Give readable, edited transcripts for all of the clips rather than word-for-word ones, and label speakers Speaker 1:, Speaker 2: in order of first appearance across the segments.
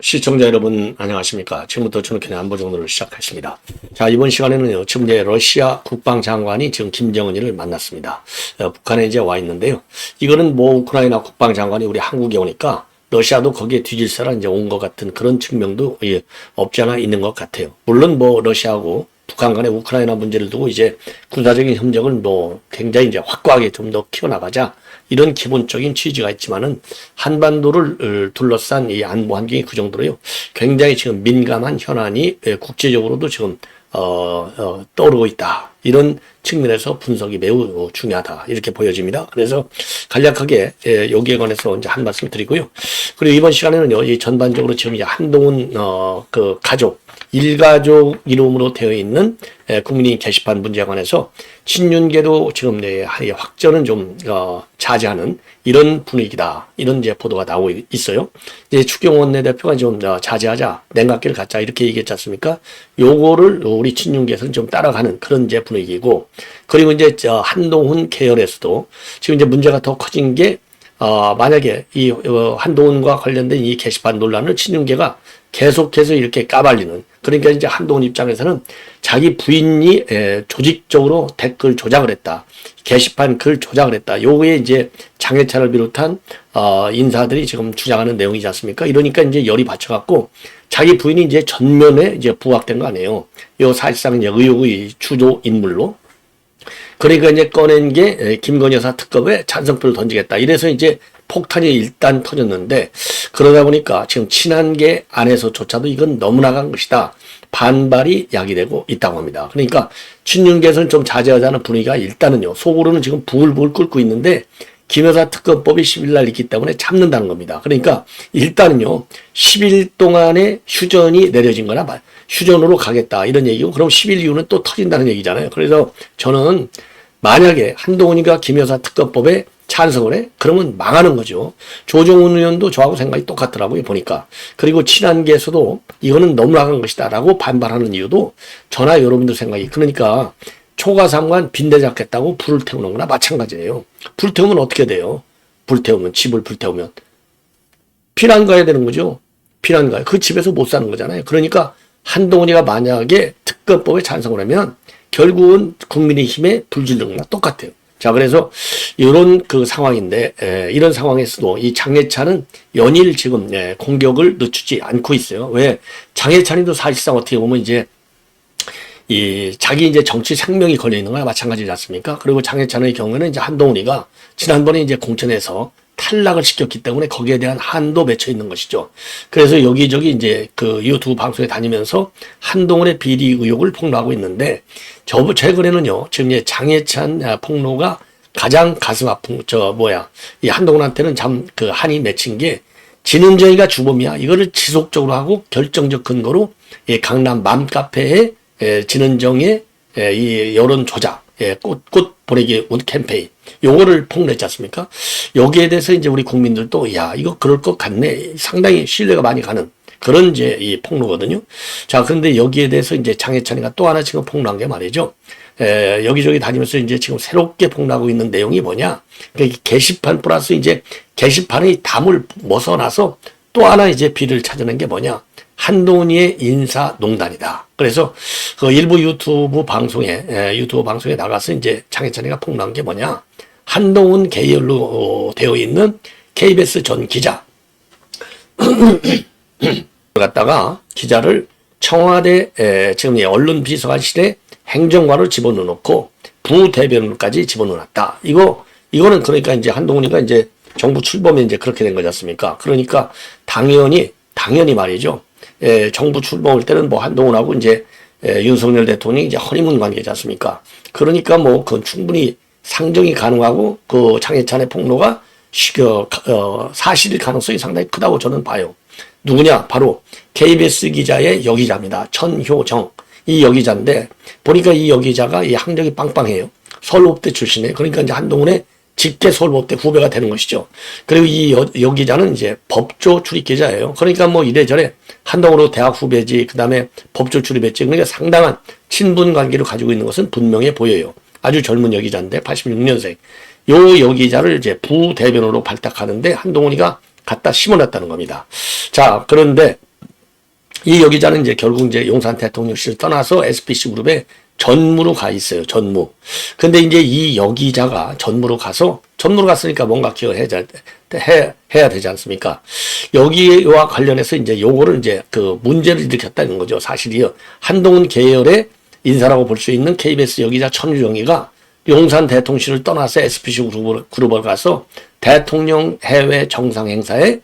Speaker 1: 시청자 여러분 안녕하십니까. 지금부터 저녁에 안보정도를 시작하겠습니다. 자, 이번 시간에는요, 지금 이제 러시아 국방장관이 지금 김정은이를 만났습니다. 북한에 이제 와 있는데요. 이거는 뭐 우크라이나 국방장관이 우리 한국에 오니까 러시아도 거기에 뒤질세라 이제 온 것 같은 그런 측면도 없지 않아 있는 것 같아요. 물론 뭐 러시아하고 북한 간의 우크라이나 문제를 두고 이제 군사적인 협력을 뭐 굉장히 이제 확고하게 좀 더 키워나가자 이런 기본적인 취지가 있지만은 한반도를 둘러싼 이 안보 환경이 그 정도로요. 굉장히 지금 민감한 현안이 국제적으로도 지금 떠오르고 있다. 이런 측면에서 분석이 매우 중요하다. 이렇게 보여집니다. 그래서 간략하게 여기에 관해서 이제 한 말씀 드리고요. 그리고 이번 시간에는요, 이 전반적으로 지금 이제 한동훈 그 가족 일가족 이름으로 되어 있는 국민의힘 게시판 문제에 관해서 친윤계도 지금 확전은 좀 자제하는 이런 분위기다. 이런 이제 보도가 나오고 있어요. 이제 추경 원내대표가 좀 자제하자, 냉각기를 갖자 이렇게 얘기했지 않습니까? 요거를 우리 친윤계에서는 좀 따라가는 그런 이제 분위기고, 그리고 이제 한동훈 계열에서도 지금 이제 문제가 더 커진 게 만약에 이 한동훈과 관련된 이 게시판 논란을 친윤계가 계속해서 이렇게 까발리는, 그러니까 이제 한동훈 입장에서는 자기 부인이 조직적으로 댓글 조작을 했다. 게시판 글 조작을 했다. 요거에 이제 장해찬을 비롯한 인사들이 지금 주장하는 내용이지 않습니까? 이러니까 이제 열이 받쳐갖고 자기 부인이 이제 전면에 이제 부각된 거 아니에요. 요 사실상 이제 의혹의 주도 인물로. 그러니까 이제 꺼낸 게 김건희 여사 특검에 찬성표를 던지겠다. 이래서 이제 폭탄이 일단 터졌는데, 그러다 보니까 지금 친한계 안에서조차도 이건 너무 나간 것이다. 반발이 야기되고 있다고 합니다. 그러니까 친윤계에서는 좀 자제하자는 분위기가 일단은요, 속으로는 지금 부글부글 끓고 있는데 김여사 특검법이 10일 날 있기 때문에 참는다는 겁니다. 그러니까 일단은요, 10일 동안의 휴전이 내려진 거나 휴전으로 가겠다 이런 얘기고, 그럼 10일 이후는 또 터진다는 얘기잖아요. 그래서 저는 만약에 한동훈이가 김여사 특검법에 찬성을 해? 그러면 망하는 거죠. 조정훈 의원도 저하고 생각이 똑같더라고요, 보니까. 그리고 친한계에서도 이거는 너무 나간 것이다 라고 반발하는 이유도 저나 여러분들 생각이, 그러니까 초가삼관 빈대 잡겠다고 불을 태우는 거나 마찬가지예요. 불 태우면 어떻게 돼요? 불 태우면, 집을 불태우면 피난 가야 되는 거죠. 피난 가야. 그 집에서 못 사는 거잖아요. 그러니까 한동훈이가 만약에 특검법에 찬성을 하면 결국은 국민의힘에 불질르는 거나 똑같아요. 자, 그래서 이런 그 상황인데, 이런 상황에서도 이 장해찬은 연일 지금 공격을 늦추지 않고 있어요. 왜? 장해찬이도 사실상 어떻게 보면 이제 자기 이제 정치 생명이 걸려 있는 거나 마찬가지지 않습니까? 그리고 장해찬의 경우에는 이제 한동훈이가 지난번에 이제 공천에서 탈락을 시켰기 때문에 거기에 대한 한도 맺혀 있는 것이죠. 그래서 여기저기 이제 그 유튜브 방송에 다니면서 한동훈의 비리 의혹을 폭로하고 있는데, 최근에는요, 지금 이제 장해찬 폭로가 가장 가슴 아픈, 이 한동훈한테는 참 그 한이 맺힌 게, 진은정이가 주범이야. 이거를 지속적으로 하고 결정적 근거로 강남 맘카페에 진은정의 이 여론 조작, 꽃 보내기 캠페인, 요거를 폭로했지 않습니까? 여기에 대해서 이제 우리 국민들도, 야, 이거 그럴 것 같네. 상당히 신뢰가 많이 가는 그런 이제 이 폭로거든요. 자, 그런데 여기에 대해서 이제 장해찬이가 또 하나 지금 폭로한 게 말이죠. 여기저기 다니면서 이제 지금 새롭게 폭로하고 있는 내용이 뭐냐. 그러니까 게시판 플러스 이제 게시판의 담을 벗어나서 또 하나 이제 비를 찾아낸 게 뭐냐. 한동훈이의 인사농단이다. 그래서 그 일부 유튜브 방송에 나가서 이제 장해찬이가 폭로한 게 뭐냐. 한동훈 계열로 되어 있는 KBS 전 기자. 갖다가 기자를 청와대 지금 언론 비서관실에 행정관으로 집어넣고 부대변인까지 집어넣었다. 이거는 그러니까 이제 한동훈이가 이제 정부 출범에 이제 그렇게 된 거지 않습니까? 그러니까 당연히 말이죠. 정부 출범할 때는 뭐 한동훈하고 이제 윤석열 대통령이 이제 허니문 관계지 않습니까? 그러니까 뭐 그건 충분히 상정이 가능하고 그 장해찬의 폭로가 사실일 가능성이 상당히 크다고 저는 봐요. 누구냐? 바로 KBS 기자의 여기자입니다. 천효정. 이 여기자인데 보니까 이 여기자가 이 학력이 빵빵해요. 서울대 출신이에요. 그러니까 이제 한동훈의 직계 서울법대 후배가 되는 것이죠. 그리고 이 여 기자는 이제 법조 출입 기자예요. 그러니까 뭐 이래저래 한동훈으로 대학 후배지, 그 다음에 법조 출입했지. 그러니까 상당한 친분 관계를 가지고 있는 것은 분명해 보여요. 아주 젊은 여 기자인데 86년생. 요 여 기자를 이제 부대변으로 발탁하는데 한동훈이가 갖다 심어놨다는 겁니다. 자, 그런데 이 여 기자는 이제 결국 이제 용산 대통령실을 떠나서 SBC 그룹에 전무로 가 있어요. 전무. 근데 이제 이 여 기자가 전무로 갔으니까 뭔가 기여를 해야 되지 않습니까? 여기와 관련해서 이제 요거를 이제 그 문제를 일으켰다는 거죠. 사실이요. 한동훈 계열의 인사라고 볼 수 있는 KBS 여 기자 천유정이가 용산 대통령실을 떠나서 SBC 그룹을 가서 대통령 해외 정상 행사에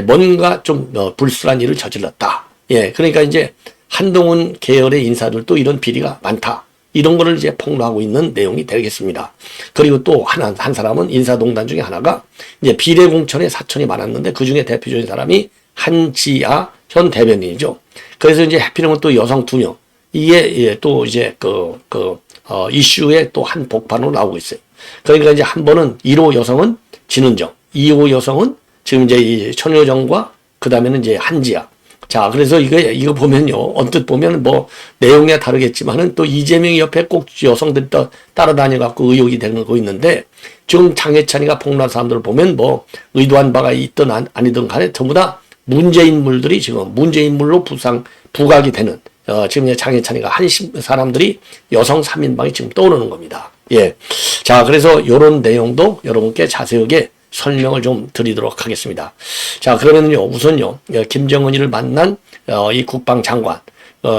Speaker 1: 뭔가 좀 불순한 일을 저질렀다. 예, 그러니까 이제 한동훈 계열의 인사들도 이런 비리가 많다. 이런 거를 이제 폭로하고 있는 내용이 되겠습니다. 그리고 또 한 사람은 인사동단 중에 하나가 이제 비례공천에 사천이 많았는데 그 중에 대표적인 사람이 한지아 현 대변인이죠. 그래서 이제 해피름은 또 여성 2명. 이게 또 이제 이슈의 또 한 복판으로 나오고 있어요. 그러니까 이제 한 번은 1호 여성은 진은정, 2호 여성은 지금 이제 이 천효정과 그 다음에는 이제 한지아. 자, 그래서 이거 보면요. 언뜻 보면 뭐 내용에 다르겠지만은 또 이재명 옆에 꼭 여성들이 따라다녀갖고 의혹이 되는 거 있는데 지금 장해찬이가 폭로한 사람들을 보면 뭐 의도한 바가 있든 아니든 간에 전부 다 문제인물들이 지금 문제인물로 부각이 되는 지금 이제 장해찬이가 한 사람들이 여성 3인방이 지금 떠오르는 겁니다. 예. 자, 그래서 요런 내용도 여러분께 자세하게 설명을 좀 드리도록 하겠습니다. 자, 그러면요, 우선요, 김정은이를 만난, 이 국방장관,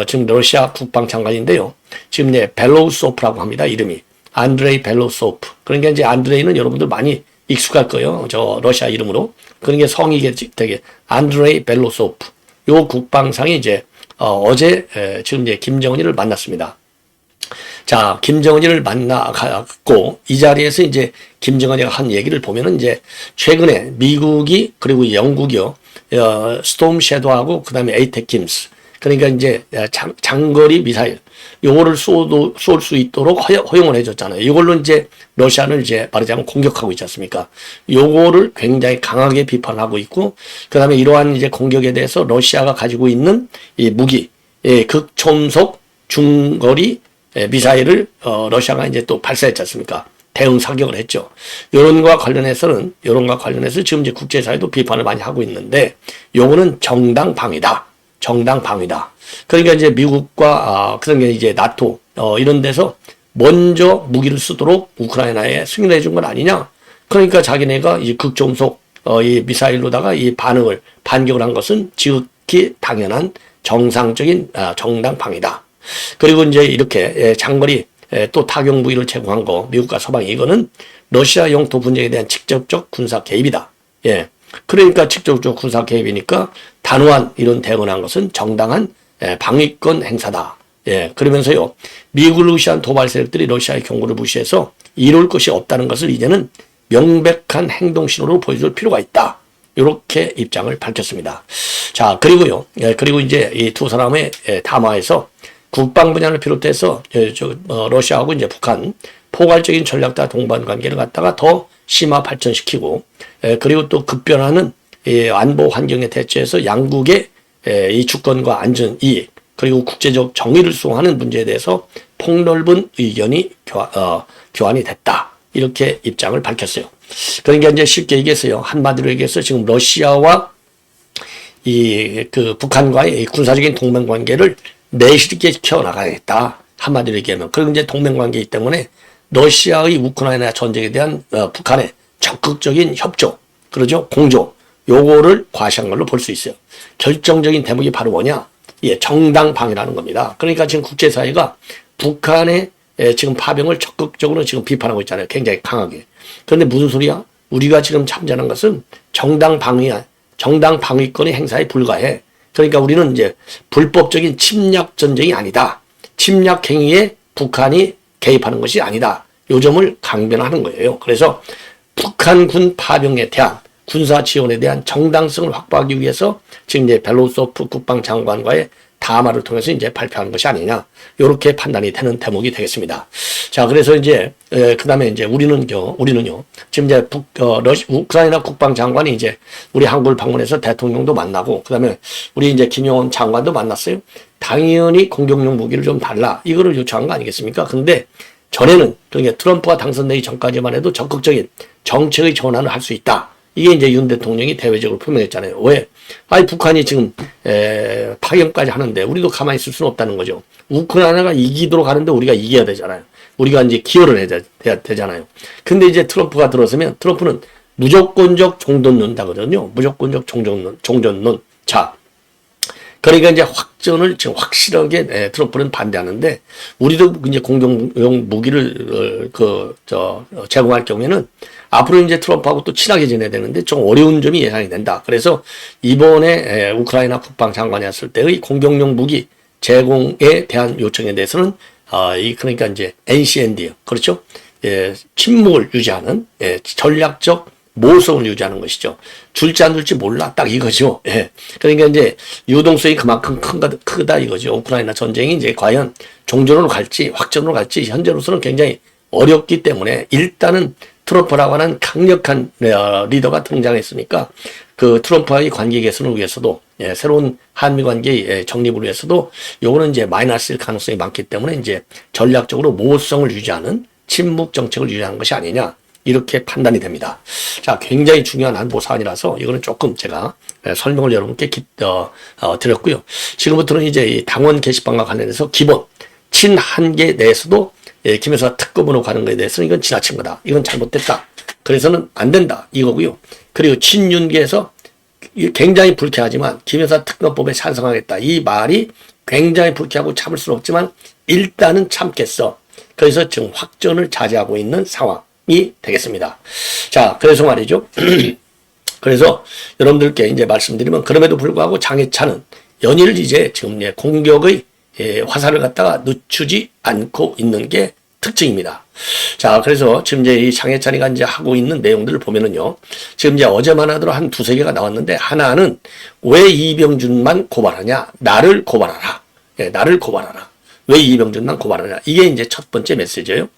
Speaker 1: 지금 러시아 국방장관인데요. 지금 이제 벨로우소프라고 합니다. 이름이. 안드레이 벨로우소프. 그러니까 이제 안드레이는 여러분들 많이 익숙할 거예요. 저 러시아 이름으로. 그러니까 성이 되게 안드레이 벨로우소프. 요 국방상이 이제, 어제, 지금 이제 김정은이를 만났습니다. 자, 김정은이를 만나갖고 이 자리에서 이제 김정은이가 한 얘기를 보면은 이제 최근에 미국이 그리고 영국이요, 스톰 섀도우하고 그 다음에 에이테킴스, 그러니까 이제 장거리 미사일 요거를 쏠 수 있도록 허용을 해줬잖아요. 이걸로 이제 러시아는 이제 말하자면 공격하고 있지 않습니까? 요거를 굉장히 강하게 비판하고 있고, 그 다음에 이러한 이제 공격에 대해서 러시아가 가지고 있는 이 무기, 극초음속 중거리 미사일을 러시아가 이제 또 발사했지 않습니까? 대응 사격을 했죠. 요런과 관련해서 지금 이제 국제사회도 비판을 많이 하고 있는데 요거는 정당 방위다. 정당 방위다. 그러니까 이제 미국과 그런 게 이제 나토 이런 데서 먼저 무기를 쓰도록 우크라이나에 승인을 해준 건 아니냐? 그러니까 자기네가 이 극초음속 이 미사일로다가 이 반격을 한 것은 지극히 당연한 정상적인 정당 방위다. 그리고 이제 이렇게 장거리 또 타격 무기를 제공한 거 미국과 서방이 이거는 러시아 영토 분쟁에 대한 직접적 군사 개입이다. 예. 그러니까 직접적 군사 개입이니까 단호한 이런 대응을 한 것은 정당한 방위권 행사다. 예. 그러면서요. 미국을 무시한 도발 세력들이 러시아의 경고를 무시해서 이룰 것이 없다는 것을 이제는 명백한 행동 신호로 보여줄 필요가 있다. 이렇게 입장을 밝혔습니다. 자, 그리고요. 그리고 이제 이 두 사람의 담화에서 국방 분야를 비롯해서 러시아하고 이제 북한 포괄적인 전략과 동반 관계를 갖다가 더 심화 발전시키고, 그리고 또 급변하는 안보 환경에 대처해서 양국의 이 주권과 안전 이익 그리고 국제적 정의를 수호하는 문제에 대해서 폭넓은 의견이 교환이 됐다. 이렇게 입장을 밝혔어요. 그러니까 이제 쉽게 얘기해서요. 한마디로 얘기해서 지금 러시아와 북한과의 군사적인 동맹 관계를 내실있게 키워나가야겠다. 한마디로 얘기하면. 그리고 이제 동맹관계이기 때문에 러시아의 우크라이나 전쟁에 대한 북한의 적극적인 협조, 그러죠? 공조, 요거를 과시한 걸로 볼 수 있어요. 결정적인 대목이 바로 뭐냐? 예, 정당 방위라는 겁니다. 그러니까 지금 국제사회가 북한의 지금 파병을 적극적으로 지금 비판하고 있잖아요. 굉장히 강하게. 그런데 무슨 소리야? 우리가 지금 참전한 것은 정당 방위권의 행사에 불과해. 그러니까 우리는 이제 불법적인 침략 전쟁이 아니다. 침략 행위에 북한이 개입하는 것이 아니다. 요 점을 강변하는 거예요. 그래서 북한군 파병에 대한 군사 지원에 대한 정당성을 확보하기 위해서 지금 이제 벨로소프 국방장관과의 담화를 통해서 이제 발표하는 것이 아니냐, 이렇게 판단이 되는 대목이 되겠습니다. 자, 그래서 이제 그다음에 이제 우리는요 지금 이제 우크라이나 국방장관이 이제 우리 한국을 방문해서 대통령도 만나고, 그다음에 우리 이제 김용원 장관도 만났어요. 당연히 공격용 무기를 좀 달라, 이거를 요청한 거 아니겠습니까? 근데 전에는, 그러니까 트럼프가 당선되기 전까지만 해도 적극적인 정책의 전환을 할 수 있다, 이게 이제 윤 대통령이 대외적으로 표명했잖아요. 왜? 아니, 북한이 지금 파견까지 하는데 우리도 가만히 있을 수는 없다는 거죠. 우크라이나가 이기도록 하는데 우리가 이겨야 되잖아요. 우리가 이제 기여를 해야 되잖아요. 근데 이제 트럼프가 들어서면, 트럼프는 무조건적 종전론자거든요. 무조건적 종전론. 자, 그러니까 이제 확전을 지금 확실하게 트럼프는 반대하는데, 우리도 이제 공격용 무기를 제공할 경우에는 앞으로 이제 트럼프하고 또 친하게 지내야 되는데 좀 어려운 점이 예상이 된다. 그래서 이번에 우크라이나 국방장관이 왔을 때의 공격용 무기 제공에 대한 요청에 대해서는 그러니까 이제 NCND, 그렇죠? 침묵을 유지하는, 전략적 모성을 유지하는 것이죠. 줄지 안 줄지 몰라, 딱 이거죠. 그러니까 이제 유동성이 그만큼 크다 이거죠. 우크라이나 전쟁이 이제 과연 종전으로 갈지 확전으로 갈지 현재로서는 굉장히 어렵기 때문에, 일단은 트럼프라고 하는 강력한 리더가 등장했으니까 그 트럼프와의 관계 개선을 위해서도, 새로운 한미 관계의 정립을 위해서도 요거는 이제 마이너스일 가능성이 많기 때문에 이제 전략적으로 모성을 유지하는 침묵 정책을 유지하는 것이 아니냐, 이렇게 판단이 됩니다. 자, 굉장히 중요한 안보 사안이라서 이거는 조금 제가 설명을 여러분께 드렸고요. 지금부터는 이제 이 당원 게시판과 관련해서 기본 친한계 내에서도 김여사 특검으로 가는 것에 대해서는 이건 지나친 거다, 이건 잘못됐다, 그래서는 안 된다, 이거고요. 그리고 친윤계에서 굉장히 불쾌하지만 김여사 특검법에 찬성하겠다, 이 말이 굉장히 불쾌하고 참을 수는 없지만 일단은 참겠어. 그래서 지금 확전을 자제하고 있는 상황이 되겠습니다. 자, 그래서 말이죠. 그래서 여러분들께 이제 말씀드리면, 그럼에도 불구하고 장해찬은 연일 이제 지금 공격의 화살을 갖다가 늦추지 않고 있는 게 특징입니다. 자, 그래서 지금 이제 이 장해찬이가 이제 하고 있는 내용들을 보면은요, 지금 이제 어제만 하더라도 한 두세 개가 나왔는데, 하나는 왜 이병준만 고발하냐, 나를 고발하라. 나를 고발하라. 왜 이병준만 고발하냐. 이게 이제 첫 번째 메시지예요.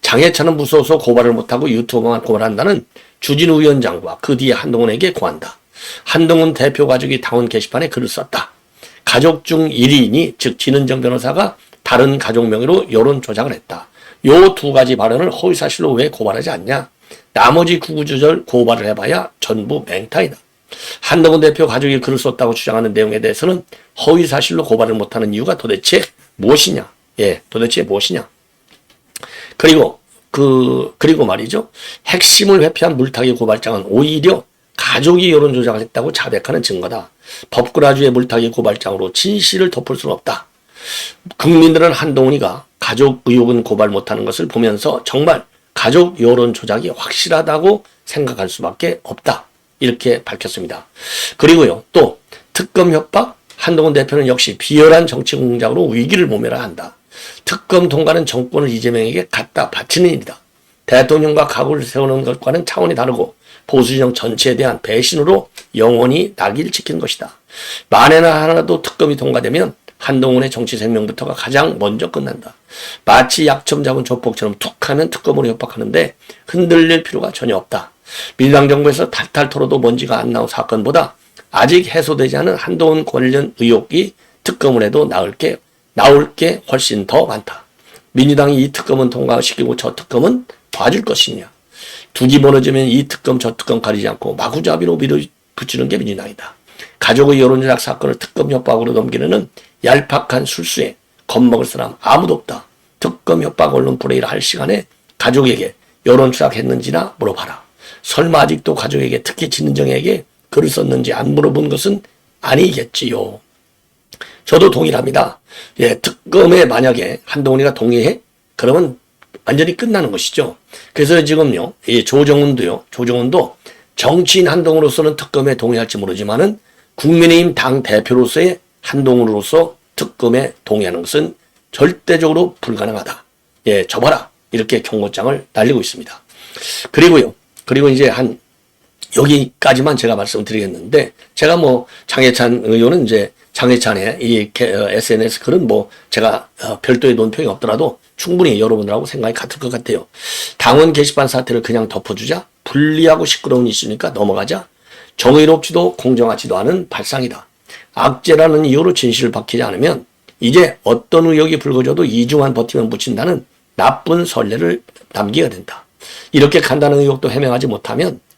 Speaker 1: 장해찬은 무서워서 고발을 못하고 유튜버만 고발한다는 주진우 위원장과 그 뒤에 한동훈에게 고한다. 한동훈 대표 가족이 당원 게시판에 글을 썼다. 가족 중 1인이, 즉 진은정 변호사가 다른 가족 명의로 여론 조작을 했다. 요 두 가지 발언을 허위사실로 왜 고발하지 않냐. 나머지 구구절절 고발을 해봐야 전부 맹탕이다. 한동훈 대표 가족이 글을 썼다고 주장하는 내용에 대해서는 허위사실로 고발을 못하는 이유가 도대체 무엇이냐. 도대체 무엇이냐. 그리고 말이죠. 핵심을 회피한 물타기 고발장은 오히려 가족이 여론 조작을 했다고 자백하는 증거다. 법꾸라주의 물타기 고발장으로 진실을 덮을 수는 없다. 국민들은 한동훈이가 가족 의혹은 고발 못하는 것을 보면서 정말 가족 여론 조작이 확실하다고 생각할 수밖에 없다. 이렇게 밝혔습니다. 그리고요, 또 특검 협박, 한동훈 대표는 역시 비열한 정치 공작으로 위기를 모면해야 한다. 특검 통과는 정권을 이재명에게 갖다 바치는 일이다. 대통령과 각오를 세우는 것과는 차원이 다르고 보수진영 전체에 대한 배신으로 영원히 낙일 찍힌 것이다. 만에나 하나라도 특검이 통과되면 한동훈의 정치 생명부터가 가장 먼저 끝난다. 마치 약점 잡은 조폭처럼 툭 하면 특검으로 협박하는데 흔들릴 필요가 전혀 없다. 민주당 정부에서 탈탈 털어도 먼지가 안 나온 사건보다 아직 해소되지 않은 한동훈 관련 의혹이 특검을 해도 나올 게 훨씬 더 많다. 민주당이 이 특검은 통과시키고 저 특검은 봐줄 것이냐. 둑이 멀어지면 이 특검 저 특검 가리지 않고 마구잡이로 밀어붙이는 게 민주당이다. 가족의 여론조작 사건을 특검 협박으로 넘기려는 얄팍한 술수에 겁먹을 사람 아무도 없다. 특검 협박 언론 플레이를 할 시간에 가족에게 여론조작했는지나 물어봐라. 설마 아직도 가족에게, 특히 진은정에게 글을 썼는지 안 물어본 것은 아니겠지요. 저도 동의합니다. 특검에 만약에 한동훈이가 동의해? 그러면 완전히 끝나는 것이죠. 그래서 지금요, 조정훈도 정치인 한동훈으로서는 특검에 동의할지 모르지만은 국민의힘 당 대표로서의 한동훈으로서 특검에 동의하는 것은 절대적으로 불가능하다. 접어라. 이렇게 경고장을 날리고 있습니다. 그리고 이제 한 여기까지만 제가 말씀드리겠는데, 제가 뭐 장해찬 의원은 이제 장해찬의 이 SNS 글은 뭐 제가 별도의 논평이 없더라도 충분히 여러분들하고 생각이 같을 것 같아요. 당원 게시판 사태를 그냥 덮어주자, 불리하고 시끄러운 이슈니까 넘어가자, 정의롭지도 공정하지도 않은 발상이다. 악재라는 이유로 진실을 밝히지 않으면 이제 어떤 의혹이 불거져도 2주만 버티면 묻힌다는 나쁜 선례를 남기게 된다. 이렇게 간단한 의혹도 해명하지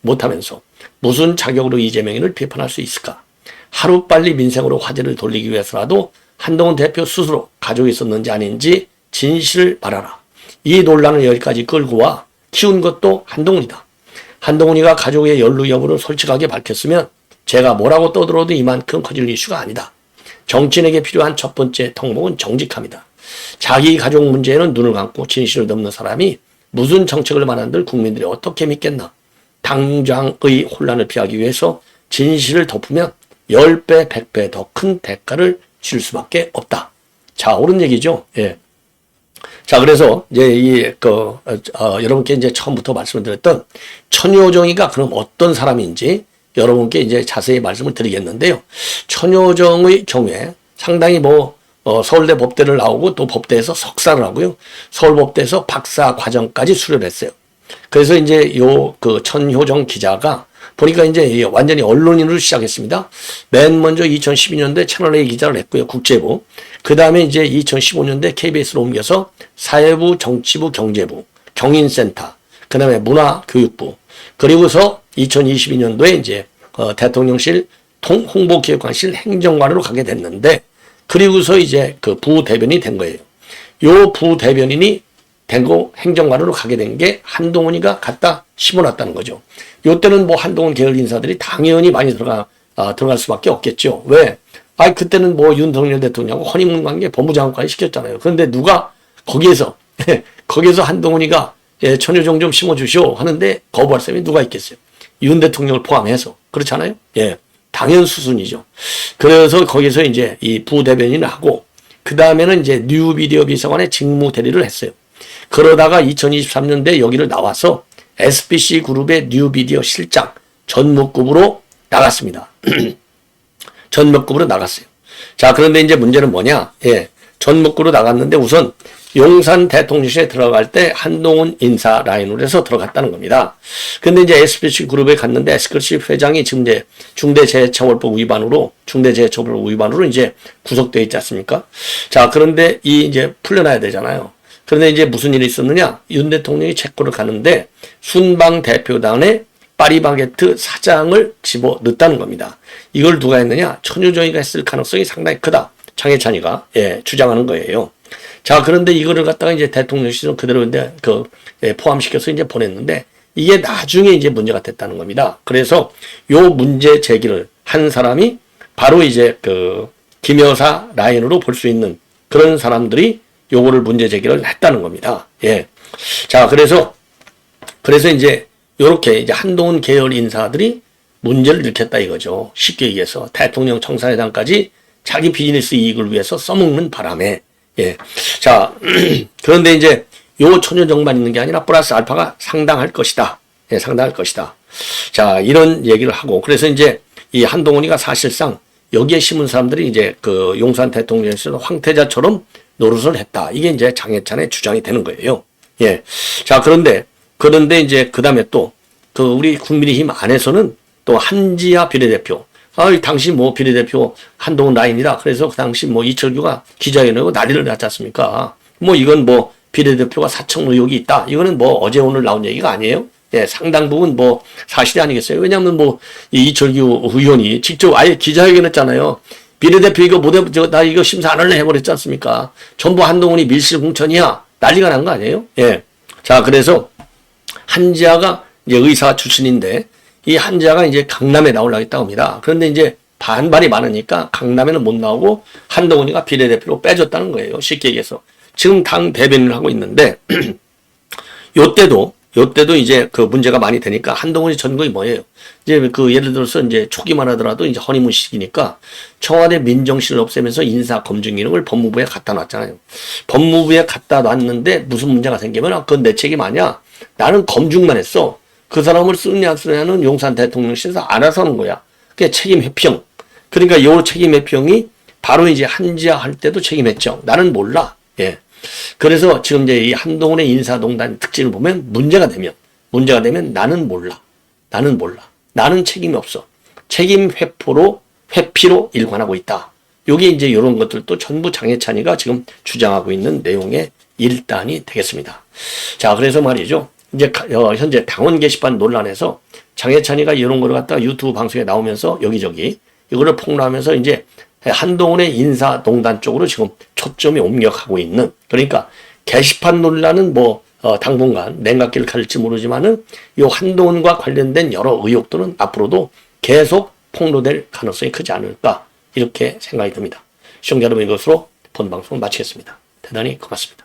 Speaker 1: 못하면서 무슨 자격으로 이재명을 비판할 수 있을까? 하루빨리 민생으로 화제를 돌리기 위해서라도 한동훈 대표 스스로 가족이 있었는지 아닌지 진실을 말하라. 이 논란을 여기까지 끌고 와 키운 것도 한동훈이다. 한동훈이가 가족의 연루 여부를 솔직하게 밝혔으면 제가 뭐라고 떠들어도 이만큼 커질 이슈가 아니다. 정치인에게 필요한 첫 번째 덕목은 정직함이다. 자기 가족 문제에는 눈을 감고 진실을 덮는 사람이 무슨 정책을 말한들 국민들이 어떻게 믿겠나. 당장의 혼란을 피하기 위해서 진실을 덮으면 10배, 100배 더 큰 대가를 칠 수밖에 없다. 자, 옳은 얘기죠. 예. 자, 그래서 이제 여러분께 이제 처음부터 말씀을 드렸던 천효정이가 그럼 어떤 사람인지 여러분께 이제 자세히 말씀을 드리겠는데요. 천효정의 경우에 상당히 서울대 법대를 나오고 또 법대에서 석사를 하고요. 서울법대에서 박사 과정까지 수료를 했어요. 그래서 이제 천효정 기자가 보니까 이제 완전히 언론인으로 시작했습니다. 맨 먼저 2012년도에 채널A 기자를 했고요. 국제부. 그 다음에 이제 2015년도에 KBS로 옮겨서 사회부, 정치부, 경제부, 경인센터, 그 다음에 문화교육부, 그리고서 2022년도에 이제 대통령실 홍보기획관실 행정관으로 가게 됐는데, 그리고서 이제 그 부대변인이 된 거예요. 요 부대변인이 되고 행정관으로 가게 된 게 한동훈이가 갖다 심어놨다는 거죠. 요때는 뭐 한동훈 계열 인사들이 당연히 많이 들어갈 수밖에 없겠죠. 왜? 그때는 뭐 윤석열 대통령하고 허니문 관계 법무장관이 시켰잖아요. 그런데 누가 거기에서 한동훈이가 천효정 좀 심어주시오 하는데 거부할 사람이 누가 있겠어요? 윤 대통령을 포함해서. 그렇잖아요? 예. 당연 수순이죠. 그래서 거기서 이제 이 부대변인을 하고, 그 다음에는 이제 뉴미디어 비서관의 직무 대리를 했어요. 그러다가 2023년도에 여기를 나와서 SBC 그룹의 뉴미디어 실장 전무급으로 나갔습니다. 전무급으로 나갔어요. 자, 그런데 이제 문제는 뭐냐? 예. 전무급으로 나갔는데 우선 용산 대통령실에 들어갈 때 한동훈 인사 라인으로 해서 들어갔다는 겁니다. 근데 이제 SBC 그룹에 갔는데 SBC 회장이 지금 이제 중대재해처벌법 위반으로 이제 구속되어 있지 않습니까? 자, 그런데 이제 풀려나야 되잖아요. 그런데 이제 무슨 일이 있었느냐? 윤 대통령이 체코를 가는데 순방 대표단의 파리바게트 사장을 집어넣었다는 겁니다. 이걸 누가 했느냐? 천효정이가 했을 가능성이 상당히 크다. 장해찬이가 주장하는 거예요. 자, 그런데 이거를 갖다가 이제 대통령실은 그대로 이제 포함시켜서 이제 보냈는데 이게 나중에 이제 문제가 됐다는 겁니다. 그래서 요 문제 제기를 한 사람이 바로 이제 김 여사 라인으로 볼 수 있는 그런 사람들이 요거를 문제 제기를 했다는 겁니다. 예. 자, 그래서 이제 요렇게 이제 한동훈 계열 인사들이 문제를 일으켰다 이거죠. 쉽게 얘기해서 대통령 청사회장까지 자기 비즈니스 이익을 위해서 써먹는 바람에. 예. 자, 그런데 이제 요 천효정만 있는 게 아니라 플러스 알파가 상당할 것이다. 예, 상당할 것이다. 자, 이런 얘기를 하고, 그래서 이제 이 한동훈이가 사실상 여기에 심은 사람들이 이제 용산 대통령실에서 황태자처럼 노릇을 했다. 이게 이제 장해찬의 주장이 되는 거예요. 예. 자, 그런데 이제 그 다음에 또 우리 국민의힘 안에서는 또 한지아 비례대표, 당시 비례대표 한동훈 라인이다. 그래서 그 당시 이철규가 기자회견하고 난리를 났지 않습니까? 이건 비례대표가 사청 의혹이 있다. 이거는 어제 오늘 나온 얘기가 아니에요. 예, 상당 부분 사실이 아니겠어요. 왜냐하면 이 이철규 의원이 직접 아예 기자회견 했잖아요. 비례대표 이거 나 이거 심사 안 할래 해버렸지 않습니까? 전부 한동훈이 밀실공천이야. 난리가 난 거 아니에요? 예. 자, 그래서 한지아가 이제 의사 출신인데 이 한지아가 이제 강남에 나오려고 했다고 합니다. 그런데 이제 반발이 많으니까 강남에는 못 나오고 한동훈이가 비례대표로 빼줬다는 거예요. 쉽게 얘기해서. 지금 당 대변인을 하고 있는데 요때도 이제 문제가 많이 되니까 한동훈이 전공이 뭐예요? 이제 예를 들어서 이제 초기만 하더라도 이제 허니문 시기니까 청와대 민정실을 없애면서 인사 검증 기능을 법무부에 갖다 놨잖아요. 법무부에 갖다 놨는데 무슨 문제가 생기면 그건 내 책임 아니야. 나는 검증만 했어. 그 사람을 쓰느냐 안 쓰느냐는 용산 대통령실에서 알아서 하는 거야. 그게 책임 회피형. 그러니까 요 책임 회피형이 바로 이제 한지아 할 때도 책임 회피형. 나는 몰라. 예. 그래서 지금 이제 이 한동훈의 인사동단 특징을 보면 문제가 되면 나는 몰라. 나는 책임이 없어. 책임 회피로 일관하고 있다. 요게 이제 이런 것들도 전부 장해찬이가 지금 주장하고 있는 내용의 일단이 되겠습니다. 자, 그래서 말이죠. 이제 현재 당원 게시판 논란에서 장해찬이가 이런 거를 갖다가 유튜브 방송에 나오면서 여기저기 이거를 폭로하면서 이제 한동훈의 인사동단 쪽으로 지금 초점이 옮겨가고 있는, 그러니까 게시판 논란은 당분간 냉각기를 갈지 모르지만은 이 한동훈과 관련된 여러 의혹들은 앞으로도 계속 폭로될 가능성이 크지 않을까 이렇게 생각이 듭니다. 시청자 여러분, 이것으로 본 방송을 마치겠습니다. 대단히 고맙습니다.